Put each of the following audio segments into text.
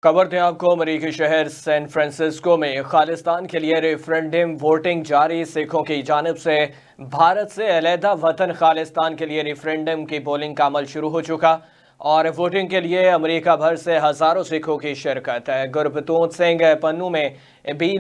खबर दें आपको, अमेरिकी शहर सैन फ्रांसिस्को में खालिस्तान के लिए रेफरेंडम वोटिंग जारी। सिखों की जानिब से भारत से अलहदा वतन खालिस्तान के लिए रेफरेंडम की पोलिंग का अमल शुरू हो चुका और वोटिंग के लिए अमेरिका भर से हज़ारों सिखों की शिरकत है। गुरबतूत सिंह पन्नू में भी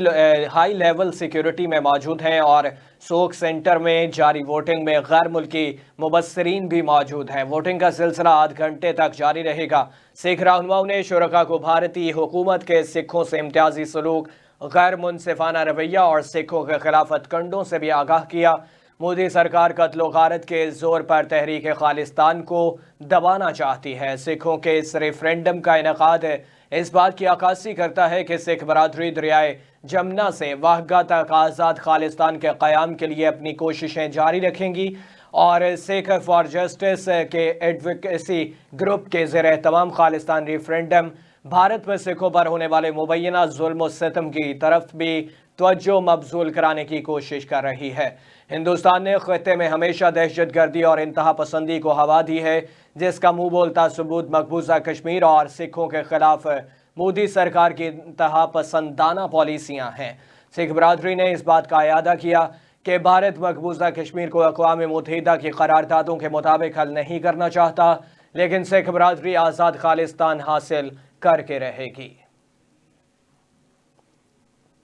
हाई लेवल सिक्योरिटी में मौजूद हैं और सोक सेंटर में जारी वोटिंग में गैर मुल्की मुबस्सरीन भी मौजूद हैं। वोटिंग का सिलसिला आध घंटे तक जारी रहेगा। सिख रहनुमाओं ने शुरका को भारतीय हुकूमत के सिखों से इम्तियाजी सलूक, गैर मुनसिफाना रवैया और सिखों के खिलाफ हथकंडों से भी आगाह किया। मोदी सरकार कत्लो गारत के जोर पर तहरीक खालिस्तान को दबाना चाहती है। सिखों के इस रेफरेंडम का इनेकाद इस बात की अक्कासी करता है कि सिख बरादरी दरियाए जमुना से वाहगा तक आज़ाद खालिस्तान के क़याम के लिए अपनी कोशिशें जारी रखेंगी और सिख फॉर जस्टिस के एडवोकेसी ग्रुप के ज़ेर तमाम खालिस्तान रेफरेंडम भारत में सिखों पर होने वाले मुबैना जुल्म और सितम की तरफ भी तवज्जो मबजूल कराने की कोशिश कर रही है। हिंदुस्तान ने खत्े में हमेशा दहशत गर्दी और इंतहा पसंदी को हवा दी है, जिसका मुंह बोलता सबूत मकबूजा कश्मीर और सिखों के खिलाफ मोदी सरकार की इंतहा पसंदाना पॉलिसियां हैं। सिख बरादरी ने इस बात का इयादा किया कि भारत मकबूजा कश्मीर को अक़वाम मुत्तहिदा की करारदादों के मुताबिक हल नहीं करना चाहता, लेकिन सिख बरादरी आज़ाद खालिस्तान हासिल करके रहेगी।